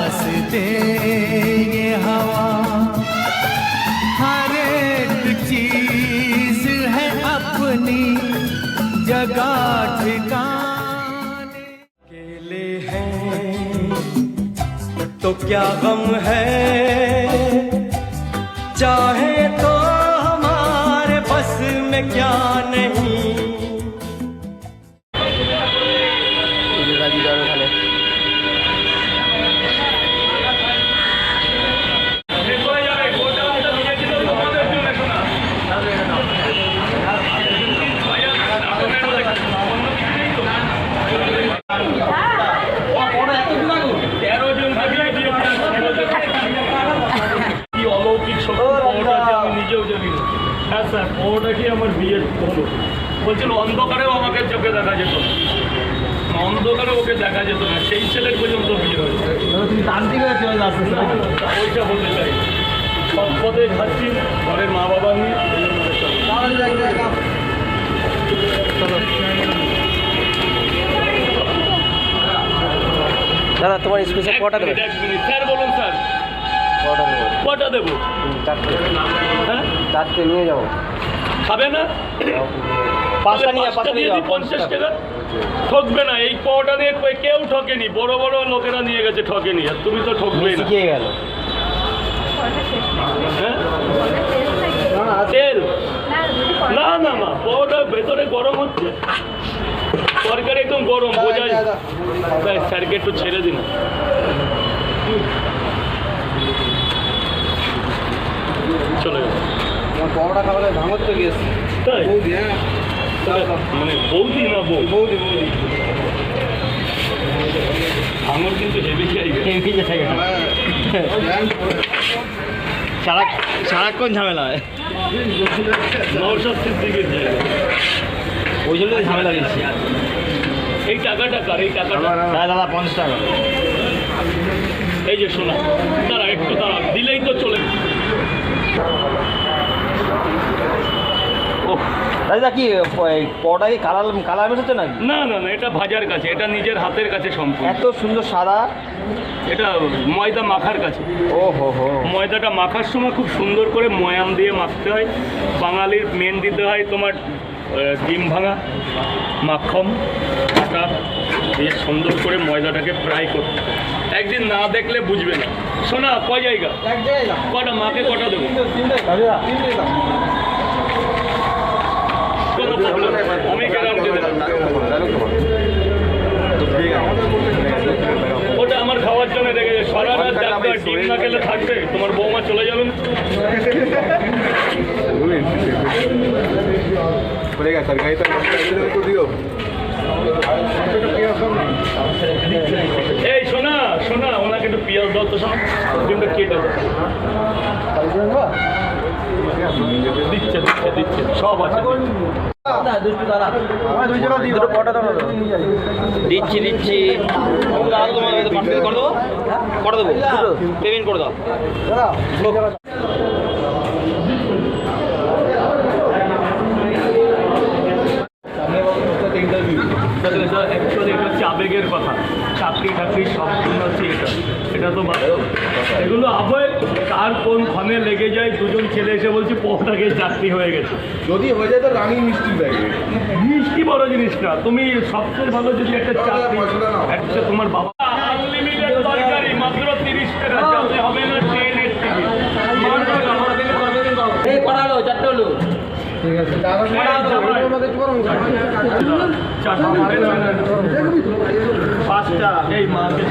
रास्ते ये हवा, हर एक चीज है अपनी जगह ठिकाने। अकेले हैं तो क्या गम है, चाहे तो हमारे बस में क्या नहीं। বলছিল অন্ধকারেও আমাকে চোখে দেখা যেত না, অন্ধকারে ওকে দেখা যেত না, সেই ছেলের পর্যন্ত বিয়ে হয়েছে। ওইটা বলতে চাই, সব পথে খাচ্ছি ঘরের মা বাবা নিয়ে। দাদা তোমার স্পেশাল কটা দেবে? স্যার বলুন স্যার, কটা দেবো? হ্যাঁ, চারটে নিয়ে যাবো। খাবে না? পাঁচটা নিয়ে 50 টাকা ঠকবে না। এই পাওয়াটা নিয়ে কেউ ঠকেনি, বড় বড় লোকেরা নিয়ে গেছে ঠকেনি, আর তুমি তো ঠকবেই না। শিখিয়ে গেল। হ্যাঁ, তেল না না মা, পাওয়াটা ভেতরে গরম হচ্ছে, তরকারি একদম গরম বোঝা যায়। স্যারকে একটু ছেড়ে দিন। চলে গেল বড়টা খাবারে ভাঙত তো গিয়েছে। তাই মানে বৌদি না বৌদি আমার কিন্তু হেভি সারাক্ষণ ঝামেলা হয়, নওশাদ সিদ্দিকের জায়গা, ওই জন্য ঝামেলা দিচ্ছি। এই টাকাটা কার? এই টাকাটা দাদা 50 টাকা। এই যে শোনা, দাঁড়া একটু দাঁড়া, দিলেই তো চলে। ও দাদা কি পরোটা কি কালার মেশাচ্ছে নাকি? না না না, এটা ভাজার কাছে, এটা নিজের হাতের কাছে সম্পূর্ণ। এত সুন্দর সাদা, এটা ময়দা মাখার কাছে। ও হো হো। ময়দাটা মাখার সময় খুব সুন্দর করে ময়াম দিয়ে মাখতে হয়। বাঙালির মেন দিতে হয় তোমার ডিম ভাঙা, মাখন, আটা দিয়ে সুন্দর করে ময়দাটাকে ফ্রাই করতে। একদিন না দেখলে বুঝবে না। শোনা, কয় জায়গা? কটা মাকে কটা দেবো? আমি গ্যারান্টি দেব, ওটা আমার খাওয়ার জন্য রেখেছে। সারা রাত ডাক্তার ডিম না খেলে থাকবে, তোমার বৌমা চলে যাবেন। এই শোনা শোনা, ওনাকে একটু পেঁয়াজ দাও তো, শোনা ডিমটা কেটে দাও। দিচ্ছে দিচ্ছে দিচ্ছে, সব আছে। দিচ্ছি দিচ্ছি। করে দেবো, পেমেন্ট করে দাও। অ্যাকচুয়ালি এটা হচ্ছে আবেগের কথা, চাকরি টাকরি সব জন্য হচ্ছে এটা তো বাস্তব। এগুলো আবেগ কার কোন ক্ষণে লেগে যায়। দুজন ছেলে এসে বলছে পোটাকে চাকরি হয়ে গেছে, যদি হয়ে যায় তো রানী মিষ্টি ব্যাগে। মিষ্টি বড় জিনিস না, তুমি সবচেয়ে ভালো যদি একটা চাকরি, একটা তোমার বাবা আনলিমিটেড তরকারি মাত্র 30 টাকা, যাতে হবে না ট্রেনের টিকিট। চারটে হলো। পাঁচটা এই মাকে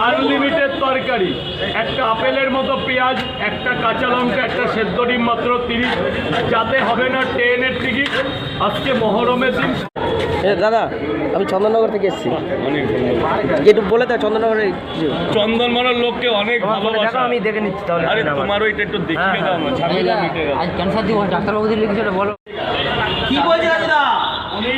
আনলিমিটেড তরকারি, একটা আপেলের মতো পেঁয়াজ, একটা কাঁচা লঙ্কা, একটা সেদ্ধ ডিম মাত্র 30, যাতে হবে না ট্রেনের টিকিট। আজকে মহরমের দিন। দাদা আমি চন্দননগর থেকে এসেছি, একটু বলে দাও চন্দননগরে। চন্দননগরের লোককে অনেক ভালোবাসা, আমি দেখে নিচ্ছি তাহলে। আরে তোমার ওইটা একটু দেখিয়ে দাও না, ঝামেলা মিটে গেল। আজ ক্যান্সার দিব, ডাক্তারবাবু দিলে কিছু বলো। কি বলছে দাদা? উনি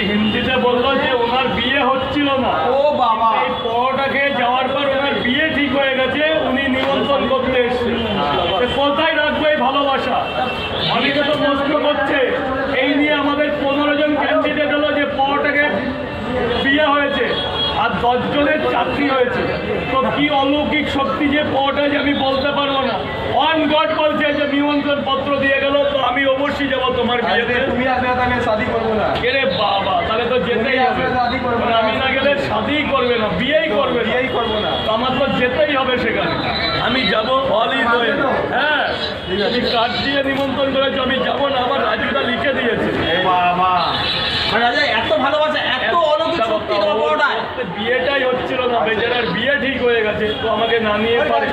হিন্দিতে বললো যে ওনার বিয়ে হচ্ছিল না। ও বাবা, এই পরোটা খেয়ে যাওয়ার পর ওনার বিয়ে ঠিক হয়ে গেছে, উনি নিমন্ত্রণ করতে এসছে। কোথায় রাখবে এই ভালোবাসা? অনেকে তো প্রশ্ন করছে, এই নিয়ে আমাদের 15 জন ক্যান্ডিডেট হলো যে পরোটাকে 10 জনের চাকরি হয়েছে। তো কি অলৌকিক শক্তি যে পাওয়াটা যে আমি বলতে পারবো না। অন গড বলছে যে নিমন্ত্রণ পত্র দিয়ে গেল, তো আমি অবশ্যই যাবো তোমার বিয়েতে। তুমি আসবে না, আমি শাদি করবো না। এরে বাবা, তাহলে তো যেতেই হবে। মানে আমি না গেলে শাদিই করবে না, বিয়েই করবে না। বিয়েই করবো না। তো আমার তো যেতেই হবে সেখানে। আমি যাবো, অলই রয়ে। হ্যাঁ, তুমি কার্ড দিয়ে নিমন্ত্রণ করেছো, আমি যাবো না। আমার রাজুদা লিখে দিয়েছে। মানে রাজা এত ভালোবাসা, এত অলৌকিক শক্তি তোমার বড়টায়। বিয়েটাই হচ্ছিল না, বেচারার বিয়ে ঠিক হয়ে গেছে, তো আমাকে না নিয়ে পারে।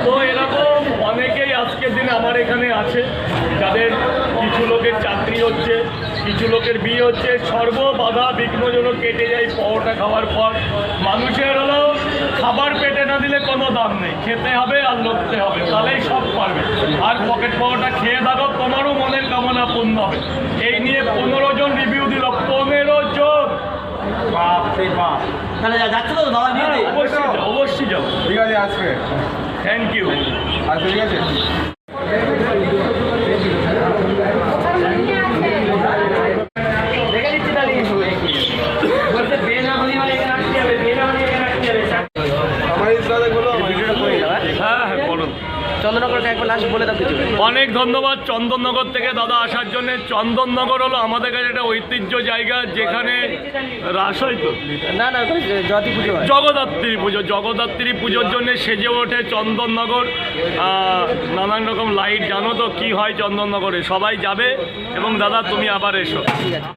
তো এরকম অনেকেই আজকের দিনে আমার এখানে আছে, যাদের কিছু লোকের চাকরি হচ্ছে, কিছু লোকের বিয়ে হচ্ছে। সর্ব বাধা বিঘ্ন যেন কেটে যায় পাওয়াটা খাওয়ার পর। মানুষের হলো খাবার পেটে না দিলে কোনো দাম নেই, খেতে হবে আর লড়তে হবে, তাহলেই সব পারবে। আর পকেট পাওয়াটা খেয়ে থাকো, তোমারও মনের কামনা পূর্ণ হবে। এই নিয়ে 15 জন রিভিউ দিল, 15 জন। বাপ সেই বাপ। তাহলে যাচ্ছে তো দাদা বিয়েতে? অবশ্যই যাও, অবশ্যই যাও। ঠিক আছে, আসবে। Thank you. আসবে, ঠিক আছে। দেখে দিচ্ছি তাহলে। বলতে বিয়ে না হলে মানে এখানে আসতে হবে, বিয়ে না হলে এখানে আসতে হবে। আমার ইসলামে বলো, আমার ভিডিওটা করে নিলাম, হ্যাঁ? হ্যাঁ হ্যাঁ, বলুন। চন্দননগরটা একবার লাস্ট বলে দাও কিছু। অনেক ধন্যবাদ চন্দননগর থেকে দাদা আসার জন্য। চন্দননগর হলো আমাদের কাছে একটা ঐতিহ্য জায়গা, যেখানে রাস হয় তো না না, ওখানে জয়তী পুজো হয়। জগদ্ধাত্রী পুজো, জগদ্ধাত্রী পুজোর জন্য সেজে ওঠে চন্দননগর। নানান রকম লাইট, জানো তো কি হয় চন্দননগরে। সবাই যাবে এবং দাদা তুমি আবার এসো। ঠিক আছে।